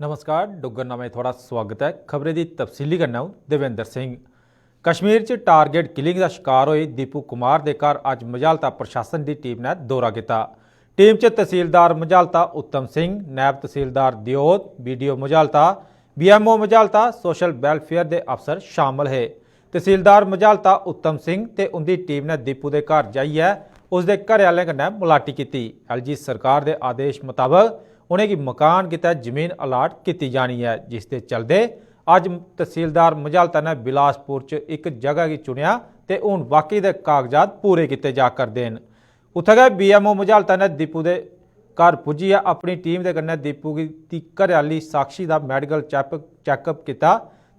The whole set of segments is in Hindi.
नमस्कार डुग्गरनामे में थोड़ा स्वागत है। खबरें की तफसीली करना हूं देवेंद्र सिंह। कश्मीर च टारगेट किलिंग का शिकार हुए दीपू कुमार के घर अज मजालता प्रशासन की टीम ने दौरा किया। टीम च तहसीलदार मजालता उत्तम सिंह, नायब तहसीलदार दियोद, BDO Majalta, BMO Majalta, social welfare के अफसर शामिल है। तहसीलदार मजालता उत्तम सिंह ते उनकी टीम ने दीपू के घर जाइए उसके घर वाले कन्नै मुलाटी की। LG सरकार के आदेश मुताबक उन्हें मकान कितै जमीन अलाट की जानी है, जिसके चलते अज तहसीलदार मजालता ने बिलासपुर च एक जगह की चुनिया तो हूँ बाकी के कागजात पूरे किए जा करते हैं। उत्थे गए BMO मजालता ने दीपू के घर पुज्जिए अपनी टीम के कन्नै दीपू की घरआली साक्षी का मैडिकल चैकअप किया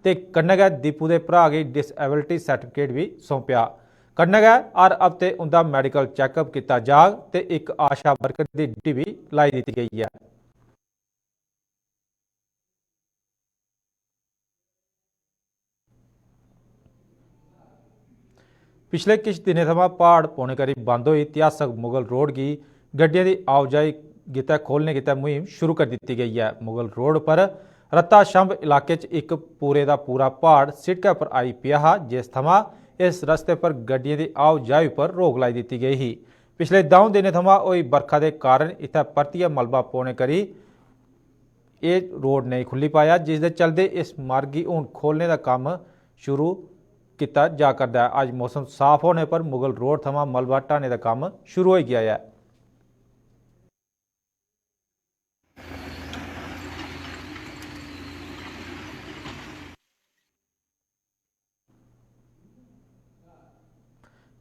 ते कन्नै गै दीपू के भरा की डिसेबिलिटी सर्टिफिकेट भी सौंपया। कन्नै गै हर हफ्ते उनका मैडिकल चैकअप किया जाग ते एक आशा वर्कर की ड्यूटी भी लाई दी गई है। पिछले कुछ दिनों थमां पहाड़ पौने करी बंद हुई इतिहासक मुगल रोड की गड्डियों की आवाजाही गितै खोलने गितै मुहिम शुरू कर दी गई है। मुगल रोड पर रत्ता शंभ इलाके एक पूरे का पूरा पहाड़ सिड़कै पर आई पिया हा, जिस थमां इस रस्ते पर गड्डियों की आवाजाही पर रोक लाई दी गई ही। पिछले 2 दिनों थमां हुई बरखा के कारण इत्थै परतियै मलबा पौने करी ये रोड नहीं खुली पाया, जिसके चलते इस मार्ग की हूँ खोलने का काम शुरू किया जा करता है। अज मौसम साफ होने पर मुगल रोड थमां मलबा हटाने का काम शुरू हो गया है।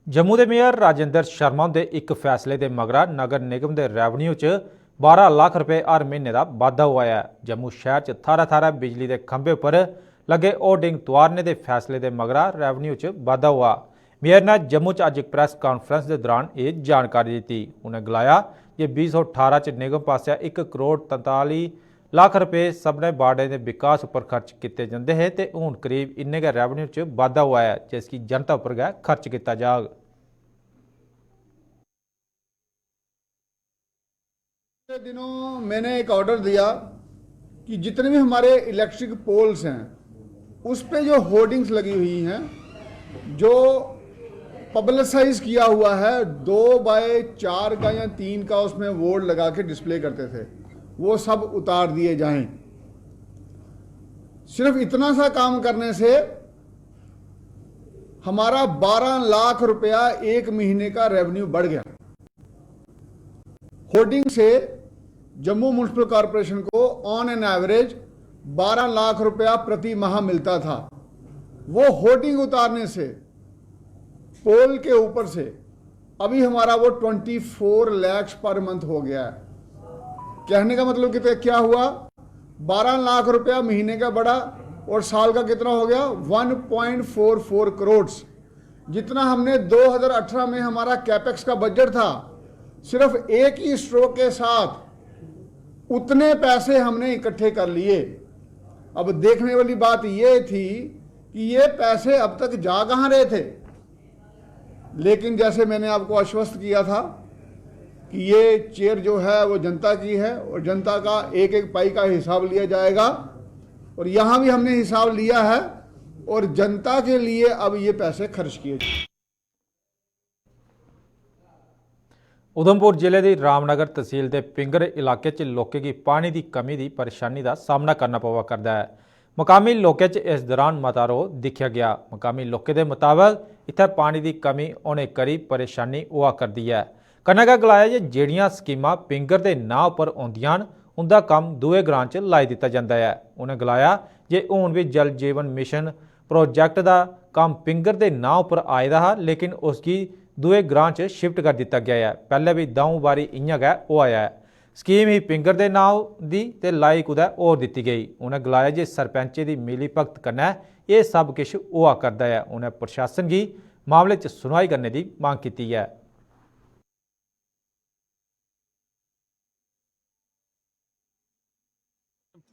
जम्मू के मेयर राजेंद्र शर्मा के एक फैसले के मगरा नगर निगम के रेवन्यू च 12 लाख रुपए हर महीने का वाधा हुआ है। जम्मू शहर च थारा थारा बिजली के खंभे पर लगे होर्डिंग तुआरने के फैसले के मगरा रेवन्यू च वाधा हुआ। मेयर ने जम्मू च अज एक प्रैस कॉन्फ्रेंस के दौरान ये जानकारी दी। उन्हें गलाया कि 2018 च निगम पास 1 करोड़ 43 लाख रुपए सबने वार्डे के विकास पर खर्च किए जाते हैं तो हूँ करीब इन्ने गै रेवन्यू च वाधा हुआ है, जिसकी जनता पर गै खर्च किया जाग। दिनों मैंने एक ऑर्डर दिया कि जितने भी हमारे इलेक्ट्रिक पोल्स हैं उस पे जो होर्डिंग्स लगी हुई हैं, जो पब्लिसाइज किया हुआ है 2x4 का या 3 का उसमें बोर्ड लगा के डिस्प्ले करते थे, वो सब उतार दिए जाएं। सिर्फ इतना सा काम करने से हमारा 12 लाख रुपया एक महीने का रेवेन्यू बढ़ गया। होर्डिंग से जम्मू म्युनिसिपल कॉरपोरेशन को ऑन एन एवरेज 12 लाख रुपया प्रति माह मिलता था। वो होर्डिंग उतारने से पोल के ऊपर से अभी हमारा वो 24 लाख पर मंथ हो गया है। कहने का मतलब कि क्या हुआ, 12 लाख रुपया महीने का बढ़ा और साल का कितना हो गया 1.44 करोड़। जितना हमने 2018 में हमारा कैपेक्स का बजट था, सिर्फ एक ही स्ट्रोक के साथ उतने पैसे हमने इकट्ठे कर लिए। अब देखने वाली बात यह थी कि ये पैसे अब तक जा कहां रहे थे, लेकिन जैसे मैंने आपको आश्वस्त किया था कि ये चेयर जो है वो जनता की है और जनता का एक एक पाई का हिसाब लिया जाएगा, और यहां भी हमने हिसाब लिया है और जनता के लिए अब ये पैसे खर्च किए। उधमपुर जिले की रामनगर तहसील के पिंगर इलाके च लोगों की पानी की कमी की परेशानी का सामना करना पवा करता है। मकामी लोगों इस दौरान मता रोह दिखा गया। मकामी लोगों के मुताबिक इत्थे पानी की कमी होने करी परेशानी हुआ करती है। कन्नै गै गलाया जे ਜਿਹੜੀਆਂ स्कीमां पिंगर के नां पर आउंदियां उनका काम दूए ग्रां च लाई दिता जाता है। उन्हें गलाया जे हुण भी जल जीवन मिशन प्रोजैक्ट का काम पिंगर के नां पर आए दा हा, लेकिन उसकी दूए ग्रां च शिफ्ट कर दिता गया है। पहले भी 2 बारी इयां गै होया है। स्कीम ही पिंगर के नां दी ते लाई कुदै होर दिती गई। उन्हें गलाया जे सरपंचे की मिली भगत कन्नै ये सब कुछ हुआ करता है। उन्हें प्रशासन की मामले च सुनवाई करने की मांग की है।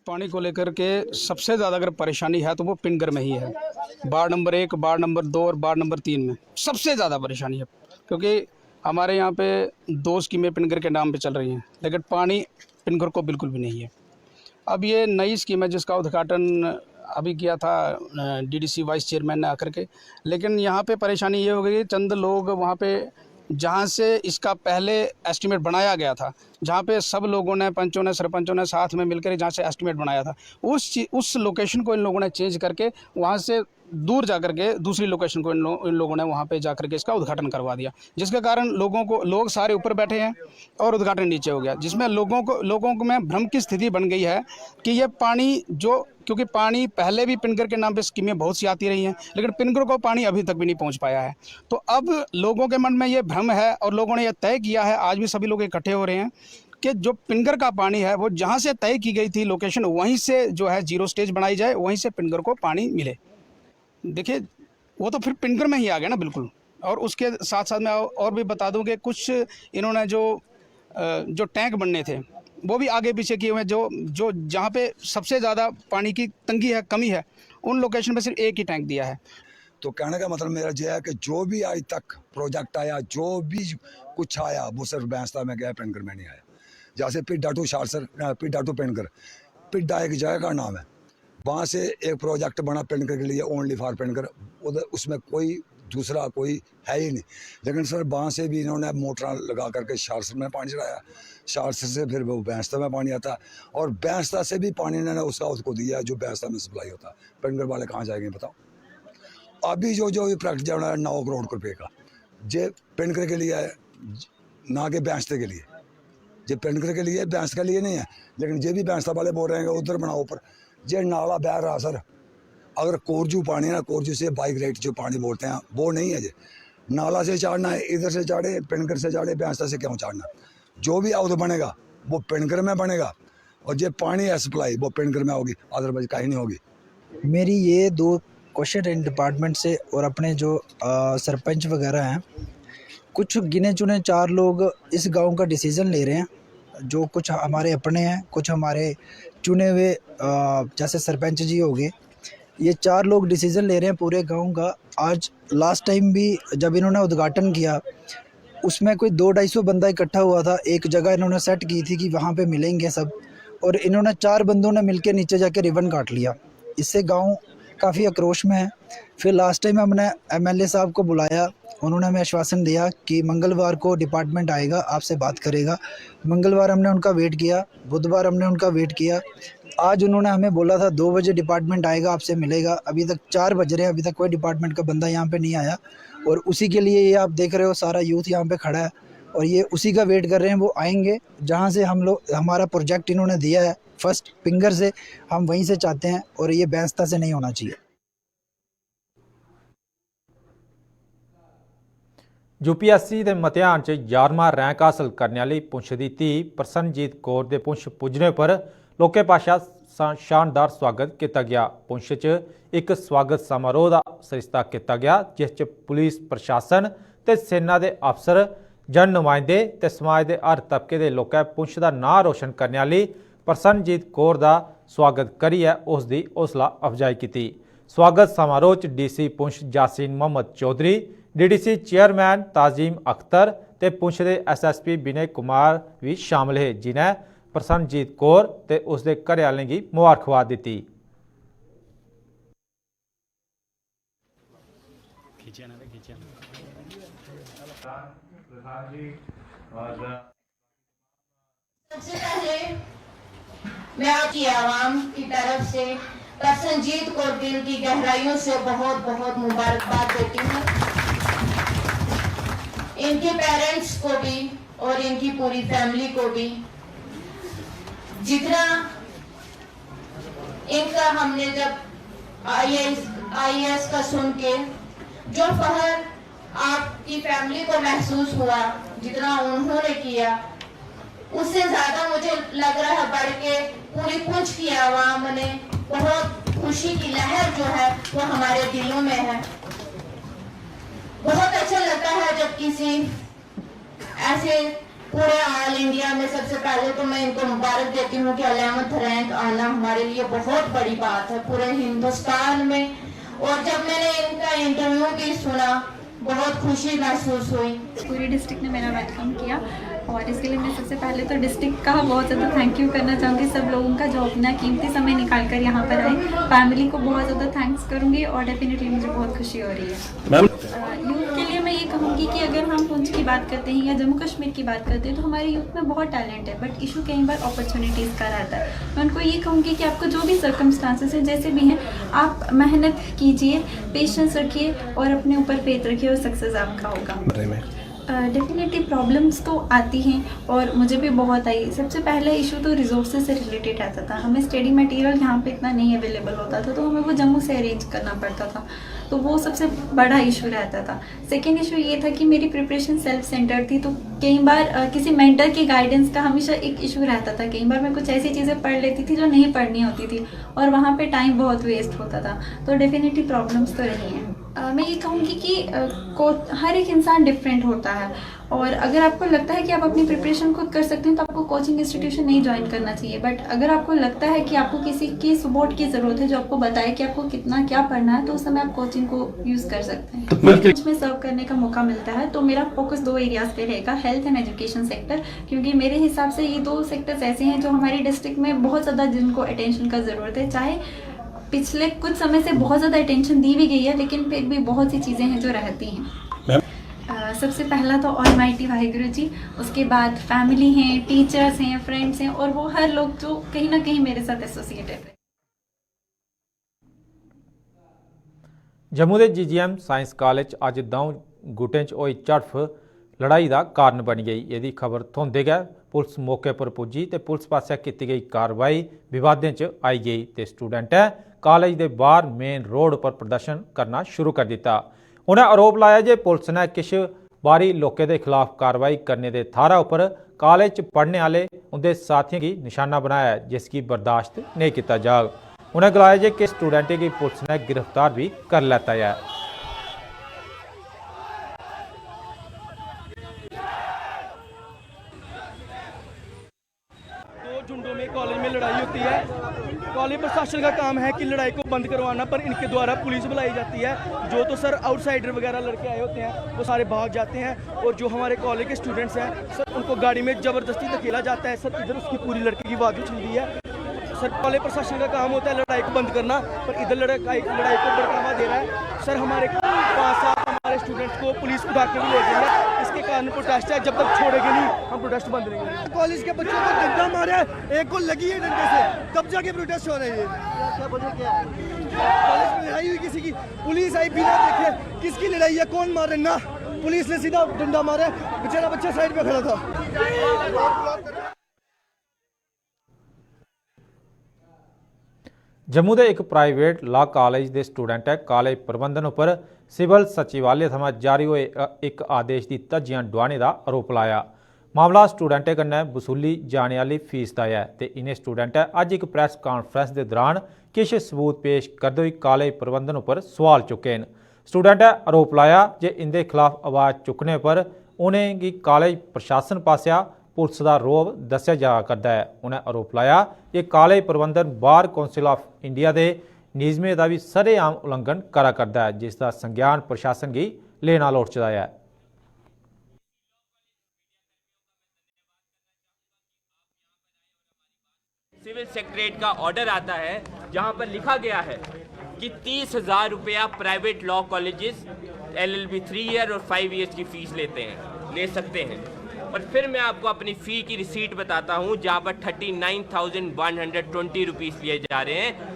पानी को लेकर के सबसे ज़्यादा अगर परेशानी है तो वो पिंगर में ही है। वार्ड नंबर 1, वार्ड नंबर 2 और वार्ड नंबर 3 में सबसे ज़्यादा परेशानी है, क्योंकि हमारे यहाँ पे 2 स्कीमें पिंगर के नाम पे चल रही हैं, लेकिन पानी पिंगर को बिल्कुल भी नहीं है। अब ये नई स्कीम है जिसका उद्घाटन अभी किया था डीडीसी वाइस चेयरमैन ने आकर के, लेकिन यहाँ पे परेशानी ये हो गई, चंद लोग वहाँ पे जहाँ से इसका पहले एस्टीमेट बनाया गया था, जहाँ पे सब लोगों ने, पंचों ने, सरपंचों ने साथ में मिलकर जहाँ से एस्टीमेट बनाया था, उस लोकेशन को इन लोगों ने चेंज करके वहाँ से दूर जाकर के दूसरी लोकेशन को इन लोगों ने वहाँ पे जाकर के इसका उद्घाटन करवा दिया, जिसके कारण लोग सारे ऊपर बैठे हैं और उद्घाटन नीचे हो गया, जिसमें लोगों को में भ्रम की स्थिति बन गई है कि ये पानी क्योंकि पानी पहले भी पिनगर के नाम पे स्कीमें बहुत सी आती रही हैं, लेकिन पिनगर को पानी अभी तक भी नहीं पहुंच पाया है। तो अब लोगों के मन में ये भ्रम है और लोगों ने यह तय किया है, आज भी सभी लोग इकट्ठे हो रहे हैं कि जो पिनगर का पानी है वो जहाँ से तय की गई थी लोकेशन, वहीं से जो है जीरो स्टेज बनाई जाए, वहीं से पिनगर को पानी मिले। देखिए वो तो फिर पिनगर में ही आ गया ना बिल्कुल। और उसके साथ साथ मैं और भी बता दूं कि कुछ इन्होंने जो टैंक बनने थे वो भी आगे पीछे किए हुए हैं, जो जहाँ पे सबसे ज़्यादा पानी की तंगी है, कमी है, उन लोकेशन पे सिर्फ एक ही टैंक दिया है। तो कहने का मतलब मेरा यह है कि जो भी आज तक प्रोजेक्ट आया, जो भी कुछ आया, वो सिर्फ बैंसता में गया, पिनगर में नहीं आया। जैसे पिड्डा टू शारसर, पिड्डा टू पिनगर, पिड्डा एक जगह का नाम है, वहाँ से एक प्रोजेक्ट बना पिनगर के लिए, ओनली फॉर पिनगर, उधर उसमें कोई दूसरा कोई है ही नहीं। लेकिन सर वहाँ से भी इन्होंने मोटर लगा करके शारसर में पानी चढ़ाया, शारसर से फिर वो बैंसता में पानी आता है, और बैंसता से भी पानी इन्होंने उसका उसको दिया जो बैंसता में सप्लाई होता है। पिनगर वाले कहाँ जाएंगे बताओ। अभी जो प्रोजेक्ट जो है 9 करोड़ रुपये का, जे पिनगर के लिए है, ना कि बैंसते के लिए। जे पिनगर के लिए, बैंस के लिए नहीं है, लेकिन जे भी बैंसता वाले बोल रहे हैं उधर बनाओ ऊपर। जे नाला बह रहा सर, अगर कोरजू पानी है ना, कोरजू से बाइक रेट जो पानी बोलते हैं वो नहीं है। जे नाला से चढ़ना है, इधर से चढ़े, पिनगर से चढ़े, बैंसता से क्यों चढ़ना। जो भी आउट बनेगा वो पिनगर में बनेगा, और जो पानी है सप्लाई वो पिनगर में होगी, अदरवाइज कहीं नहीं होगी। मेरी ये 2 क्वेश्चन इन डिपार्टमेंट से और अपने जो सरपंच वगैरह हैं, कुछ गिने चुने 4 लोग इस गांव का डिसीज़न ले रहे हैं, जो कुछ हमारे अपने हैं, कुछ हमारे चुने हुए जैसे सरपंच जी हो गए। ये 4 लोग डिसीज़न ले रहे हैं पूरे गांव का। आज लास्ट टाइम भी जब इन्होंने उद्घाटन किया, उसमें कोई 200-250 बंदा इकट्ठा हुआ था, एक जगह इन्होंने सेट की थी कि वहाँ पे मिलेंगे सब, और इन्होंने 4 बंदों ने मिलकर नीचे जाके रिबन काट लिया। इससे गांव काफ़ी आक्रोश में है। फिर लास्ट टाइम हमने एमएलए साहब को बुलाया, उन्होंने हमें आश्वासन दिया कि मंगलवार को डिपार्टमेंट आएगा, आपसे बात करेगा। मंगलवार हमने उनका वेट किया, बुधवार हमने उनका वेट किया, आज उन्होंने हमें बोला था 2 बजे डिपार्टमेंट आएगा, आपसे मिलेगा। अभी तक 4 बज रहे हैं, अभी तक कोई डिपार्टमेंट का बंदा यहाँ पे नहीं आया, और उसी के लिए ये आप देख रहे हो सारा यूथ यहाँ पे खड़ा है, और ये उसी का वेट कर रहे हैं। वो आएंगे जहाँ से हमारा प्रोजेक्ट इन्होंने दिया है फर्स्ट पिनगर से, हम वहीं से चाहते हैं, और ये बैंसता से नहीं होना चाहिए। यूपीएससी के इम्तिहान च 11वां रैंक हासिल करने वाली पुंछ की धी प्रसन्नजीत कौर के पुंछ पुजने पर लोकें पाशा शानदार स्वागत किया गया। पुंछ च एक स्वागत समारोह का सरिस्ता किया गया, जिस पुलिस प्रशासन ते सेना के अफसर, जन नुमाइंदे ते समाज के हर तबके के लोगों पुंछ का नां रोशन करने वाली प्रसन्नजीत कौर का स्वागत करिए उसकी हौसला अफजाई की। स्वागत समारोह च डीसी पुंछ जासीन मोहम्मद चौधरी, डीडीसी चेयरमैन ताजीम अख्तर ते पुंछ के SSP विनय कुमार भी शामिल है, जिन्हें प्रसन्नजीत कौर ते उसके घरवालें की मुबारकबाद दी। सबसे पहले मैं आपकी आवाम की तरफ से प्रसन्नजीत को दिल की गहराइयों से बहुत बहुत मुबारकबाद देती हूँ। इनके पेरेंट्स को भी और इनकी पूरी फैमिली को भी। जितना इनका हमने जब IAS का सुन के जो फख्र आपकी फैमिली को महसूस हुआ, जितना उन्होंने किया, उससे ज्यादा मुझे लग रहा है बढ़ के पूरी पुंछ की आवाम ने बहुत खुशी की लहर जो है वो हमारे दिलों में है। बहुत अच्छा लगता है जब किसी ऐसे पूरे ऑल इंडिया में, सबसे पहले तो मैं इनको मुबारक देती हूँ कि 11th रैंक आना हमारे लिए बहुत बड़ी बात है पूरे हिंदुस्तान में। और जब मैंने इनका इंटरव्यू भी सुना बहुत खुशी महसूस हुई। पूरी डिस्ट्रिक्ट ने मेरा वेलकम किया। और इसके लिए मैं सबसे पहले तो डिस्ट्रिक्ट का बहुत ज़्यादा थैंक यू करना चाहूँगी सब लोगों का जो अपना कीमती समय निकाल कर यहाँ पर आए। फैमिली को बहुत ज़्यादा थैंक्स करूँगी और डेफिनेटली मुझे बहुत खुशी हो रही है। यूथ के लिए मैं ये कहूँगी कि अगर हम पुंछ की बात करते हैं या जम्मू कश्मीर की बात करते हैं तो हमारे यूथ में बहुत टैलेंट है, बट इशू कई बार अपॉर्चुनिटीज़ का रहता है। मैं उनको ये कहूँगी कि आपको जो भी सर्कमस्टांसेस हैं जैसे भी हैं, आप मेहनत कीजिए, पेशेंस रखिए और अपने ऊपर फेथ रखिए और सक्सेस आपका होगा। डेफिनेटली प्रॉब्लम्स तो आती हैं और मुझे भी बहुत आई। सबसे पहला इशू तो रिसोर्सेज से रिलेटेड रहता था। हमें स्टडी मटेरियल यहाँ पे इतना नहीं अवेलेबल होता था, तो हमें वो जम्मू से अरेंज करना पड़ता था, तो वो सबसे बड़ा इशू रहता था। सेकेंड इशू ये था कि मेरी प्रिपरेशन सेल्फ सेंटर थी, तो कई बार किसी मेंटर की गाइडेंस का हमेशा एक इशू रहता था। कई बार मैं कुछ ऐसी चीज़ें पढ़ लेती थी जो नहीं पढ़नी होती थी और वहाँ पे टाइम बहुत वेस्ट होता था, तो डेफिनेटली प्रॉब्लम्स तो रही हैं। मैं ये कहूँगी कि हर एक इंसान डिफरेंट होता है और अगर आपको लगता है कि आप अपनी प्रिपरेशन खुद कर सकते हैं तो आपको कोचिंग इंस्टीट्यूशन नहीं ज्वाइन करना चाहिए। बट अगर आपको लगता है कि आपको किसी की सपोर्ट की ज़रूरत है जो आपको बताए कि आपको कितना क्या पढ़ना है, तो उस समय आप कोचिंग को यूज़ कर सकते हैं। तो में सर्व करने का मौका मिलता है तो मेरा फोकस 2 एरियाज़ पे रहेगा, हेल्थ एंड एजुकेशन सेक्टर, क्योंकि मेरे हिसाब से ये 2 सेक्टर्स ऐसे हैं जो हमारी डिस्ट्रिक्ट में बहुत ज़्यादा जिनको अटेंशन का ज़रूरत है। चाहे पिछले कुछ समय से बहुत ज़्यादा अटेंशन दी भी गई है, लेकिन फिर भी बहुत सी चीज़ें हैं जो रहती हैं। सबसे पहला तो ऑलमाइटी वाहिगुरु जी, उसके बाद फैमिली हैं, टीचर्स हैं, फ्रेंड्स हैं और वो हर लोग जो कहीं ना कहीं मेरे साथ एसोसिएटेड है। जम्मू के GGM साइंस कॉलेज अज 2 गुटें च होई झड़फ लड़ाई का कारण बन गई। यदि खबर थोंदे गै पुलिस मौके पर पुजी तो पुलिस पासों की गई कार्रवाई विवादें च आई गई तो स्टूडेंटें कॉलेज के बाहर मेन रोड पर प्रदर्शन करना शुरू कर दिता। उन्हें आरोप लाया जे पुलिस ने किश बारी लोगों के खिलाफ कार्रवाई करने के थारा उपर कॉलेज च पढ़ने वाले उनके साथियों की निशाना बनाया, जिसकी बर्दाश्त नहीं किया जाग। उन्हें गलाया जे कि स्टूडेंटों की पुलिस ने गिरफ्तार भी कर लेता है। झुंडों में कॉलेज में लड़ाई होती है। कॉलेज प्रशासन का काम है कि लड़ाई को बंद करवाना, पर इनके द्वारा पुलिस बुलाई जाती है। जो तो सर आउटसाइडर वगैरह लड़के आए होते हैं वो सारे भाग जाते हैं और जो हमारे कॉलेज के स्टूडेंट्स हैं सर उनको गाड़ी में ज़बरदस्ती धकेला जाता है। सर इधर उसकी पूरी लड़की की बाजू छिल दी है। सर कॉलेज प्रशासन का काम होता है लड़ाई को बंद करना, पर इधर लड़ाई को बढ़ावा दे रहा है। सर हमारे 5 साल हमारे स्टूडेंट्स को पुलिस उठा के भी ले गई है। इसके कारण प्रोटेस्ट है, जब तक छोड़ेंगे नहीं हम प्रोटेस्ट बंद नहीं करेंगे। कॉलेज के बच्चों को डंडा मारा है, एक को लगी है डंडे से, तब जाके प्रोटेस्ट हो रही है। क्या वजह क्या है? कॉलेज में लड़ाई हुई किसी की, पुलिस आई बिना देखे किसकी लड़ाई है, कौन मार रहे ना, पुलिस ने सीधा डंडा मारा, बेचारा बच्चा साइड पे खड़ा था। जम्मू के एक प्राइवेट लॉ कॉलेज के स्टूडेंट कॉलेज प्रबंधन उपर सिविल सचिवालय थमां जारी हुए एक आदेश की धज्जियां डुआने का आरोप लाया। मामला स्टूडेंटें कन्नै वसूली जाने वाली फीस का है तो इन्हें स्टूडेंटें अज एक प्रैस कॉन्फ्रेंस के दौरान किश सबूत पेश करते हुए कॉलेज प्रबंधन उपर सवाल चुके हैं। स्टूडेंटें आरोप लाया जे इनके खिलाफ आवाज़ चुकने पर उन्हें कॉलेज प्रशासन पासिया पुलिस का रोब दस्या जा करता है। उन्हें आरोप लाया कि कॉलेज प्रबंधन बार कौंसिल ऑफ इंडिया के नियमें का भी सरेआम उल्लंघन करा करता है, जिसका संज्ञान प्रशासन की लेना लोड़चदा है। सिविल सेक्रेटरीट का ऑर्डर आता है जहां पर लिखा गया है कि 30,000 रुपया private law colleges LLB 3 year और 5 ईयर्स की फीस ले सकते हैं। और फिर मैं आपको अपनी फ़ी की रिसीट बताता हूं जहां पर 39,120 रुपीज़ लिए जा रहे हैं।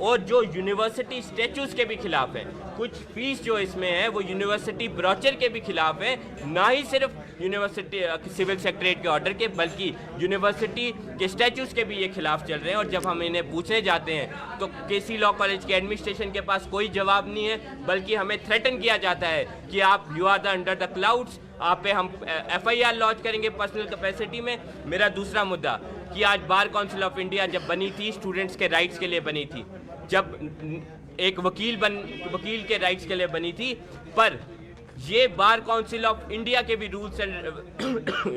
और जो यूनिवर्सिटी स्टैचूज़ के भी खिलाफ है, कुछ फीस जो इसमें है वो यूनिवर्सिटी ब्रोचर के भी खिलाफ है, ना ही सिर्फ यूनिवर्सिटी सिविल सेक्रेटरीट के ऑर्डर के, बल्कि यूनिवर्सिटी के स्टैचूज़ के भी ये खिलाफ चल रहे हैं। और जब हम इन्हें पूछने जाते हैं तो KC लॉ कॉलेज के एडमिनिस्ट्रेशन के पास कोई जवाब नहीं है, बल्कि हमें थ्रेटन किया जाता है कि आप you are the under the clouds, आप पे हम FIR लॉन्च करेंगे पर्सनल कैपेसिटी में। मेरा दूसरा मुद्दा कि आज बार काउंसिल ऑफ इंडिया जब बनी थी स्टूडेंट्स के राइट्स के लिए बनी थी, जब एक वकील के राइट्स के लिए बनी थी, पर ये बार काउंसिल ऑफ इंडिया के भी रूल्स एंड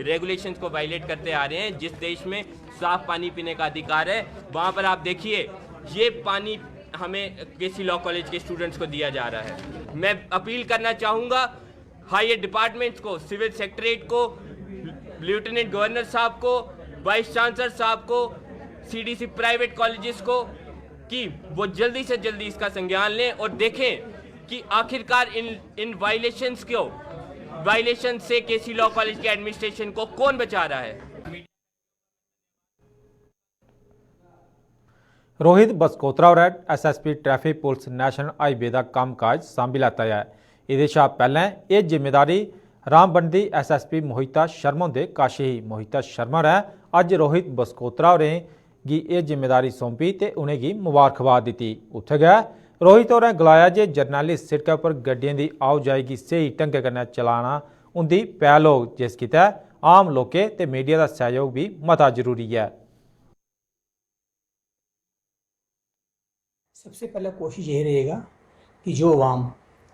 रेगुलेशंस को वायलेट करते आ रहे हैं। जिस देश में साफ पानी पीने का अधिकार है वहाँ पर आप देखिए ये पानी हमें KC लॉ कॉलेज के स्टूडेंट्स को दिया जा रहा है। मैं अपील करना चाहूँगा हायर डिपार्टमेंट्स को, सिविल सेक्रेटरीट को, लेफ्टिनेंट गवर्नर साहब को, वाइस चांसलर साहब को, CDC प्राइवेट कॉलेजेस को कि वो जल्दी से जल्दी इसका संज्ञान लें और देखें कि आखिरकार इन वायलेशन से केसी लॉ कॉलेज के एडमिनिस्ट्रेशन को कौन बचा रहा है। रोहित बसकोत्रा और SSP traffic police national highway का कामकाज सांभी लैता है। ये पहले ये जिम्मेदारी रामबन की SSP मोहिता शर्मा के कश ही मोहिता शर्मा ने अज रोहित बसकोत्रा होरें गी ये जिम्मेदारी सौंपी तो उन्हेंगी मुबारकबाद दी। उत्थे गए रोहित होरें गलाया जे जरनैली सिड़क पर गड्डियों की आओ जाई की सही ढंगे कन्नै चलाना उनकी पहल हो, जिस कितै आम लोकें ते मीडिया का सहयोग भी मता जरूरी है। सबसे पहले कोशिश ये रहेगा कि जो आवाम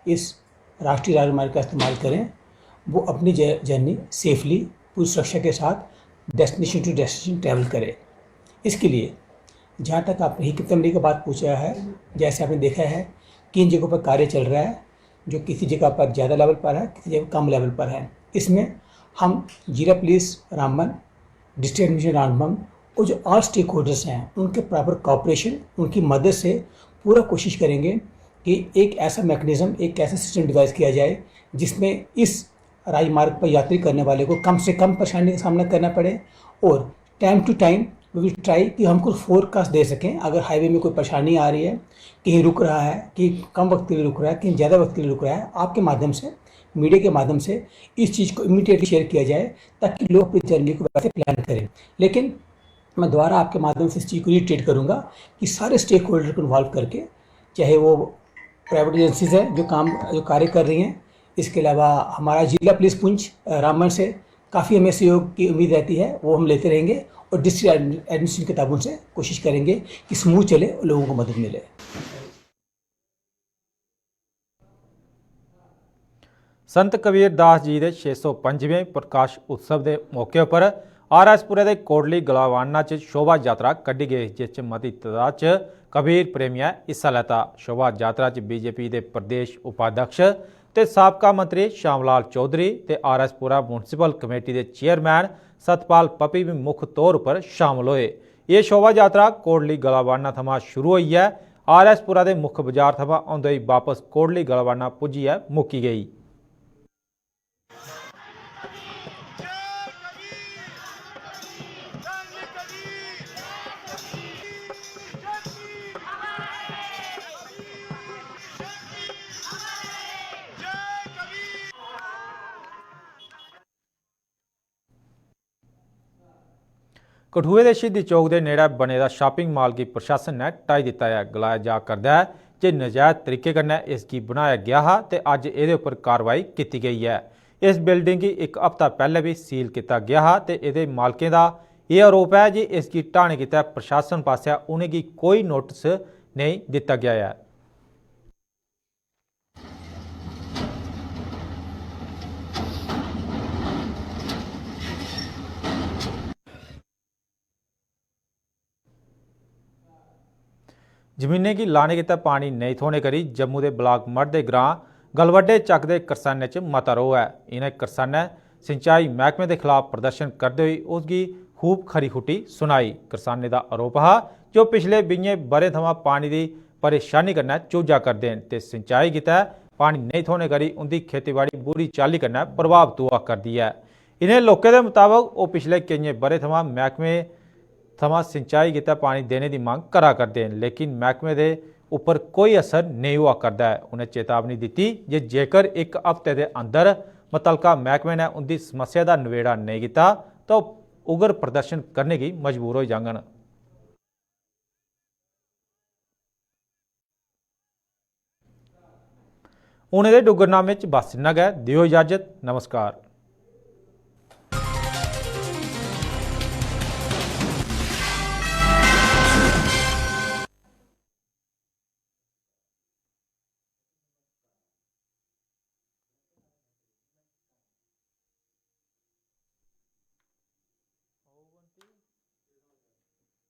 इस राष्ट्रीय राजमार्ग का इस्तेमाल करें वो अपनी जर्नी सेफली पूरी सुरक्षा के साथ डेस्टिनेशन टू डेस्टिनेशन ट्रैवल करें। इसके लिए जहाँ तक आपने ही तमरी का बात पूछा है, जैसे आपने देखा है कि इन जगहों पर कार्य चल रहा है जो किसी जगह पर ज़्यादा लेवल पर है, किसी जगह कम लेवल पर है। इसमें हम जिला police Ramban, district administration Ramban और जो ऑल स्टेक होल्डर्स हैं उनके प्रॉपर कोऑपरेशन, उनकी मदद से पूरा कोशिश करेंगे कि एक ऐसा मैकेनिज़्म, एक ऐसा सिस्टम डिवाइस किया जाए जिसमें इस राजमार्ग पर यात्री करने वाले को कम से कम परेशानी का सामना करना पड़े और time to time we will try कि हम कुछ फोरकास्ट दे सकें। अगर हाईवे में कोई परेशानी आ रही है, कहीं रुक रहा है, कि कम वक्त के लिए रुक रहा है, कहीं ज़्यादा वक्त के लिए रुक रहा है, आपके माध्यम से, मीडिया के माध्यम से इस चीज़ को इमीडिएटली शेयर किया जाए ताकि लोग अपनी जर्नी को वैसे प्लान करें। लेकिन मैं दोबारा आपके माध्यम से इस चीज़ को रिट्रेट करूँगा कि सारे स्टेक होल्डर को इन्वॉल्व करके, चाहे वो प्राइवेट एजेंसीज हैं जो कार्य कर रही हैं, इसके अलावा हमारा जिला पुलिस पुंछ रामबन से काफ़ी हमें सहयोग की उम्मीद रहती है, वो हम लेते रहेंगे और डिस्ट्रिक्ट एडमिनिस्ट्रेशन के ताबून से कोशिश करेंगे कि स्मूथ चले और लोगों को मदद मिले। संत कबीर दास जी के 605वें प्रकाश उत्सव के मौके पर RSपुरे के कोटली गलावाना शोभा यात्रा कड्ढी गई, जिस मती तादाद च कबीर प्रेमियां हिस्सा लैता। शोभा यात्रा BJP के प्रदेश उपाध्यक्ष ते साबका मंत्री श्यामलाल चौधरी ते RSपुरा म्यूनसिपल कमेटी के चेयरमैन सतपाल पपी भी मुख तौर पर शामिल हुए। ये शोभा यात्रा कोटली गलावाना थमां शुरू हुई है। RSपुरा के मुख्य बाजार थमां आउंदे होई वापस कोटली गलावाना पुजी है मुक्की गई। कठुए के शहीदी चौक के नेड़े बने दा शॉपिंग मॉल की प्रशासन ने ढाई दिता है। गलाया जा करदा है जे नजायज़ तरीके कन्नै इसकी बनाया गया हा ते अज इहदे उपर कार्रवाई की गई है। इस बिल्डिंग की एक हफ्ता पहले भी सील किया गया हा ते इहदे मालकें का यह आरोप है कि इसकी ढाने किते प्रशासन पासेआ उन्हेंगी कोई नोटिस नहीं दिता गया है। जमीनें की लाने किते पानी नहीं थोने करी जम्मू के ब्लाक मढ़ के ग्रां गलवड्डे चक के करसाने च मता रोह है। इन्हें करसाने सिंचाई महकमे के खिलाफ प्रदर्शन करते हुए उसकी खूब खरी खुटी सुनाई। करसाने का आरोप है जो पिछले 20 बरे थमां पानी की परेशानी कन्नै चूजा करते हैं ते सिंचाई किते पानी नहीं थोने करी उनकी खेतीबाड़ी बुरी चाली कन्नै प्रभावित हुआ करती है। इन्हें लोगों के मुताबिक वो पिछले कई बरे थमां महकमे थमां सिंचाई किते पानी देने की मांग करा करते हैं, लेकिन महकमे के उपर कोई असर नहीं हुआ करता है। उन्हें चेतावनी दी जे जेकर एक हफ्ते के अंदर मुतलका महकमे ने उनकी समस्या का नवेड़ा नहीं किया तो उग्र प्रदर्शन करने की मजबूर हो जाएंगे। उन्हें डुगरनामे बस इन्ना गै, दियो इजाजत, नमस्कार।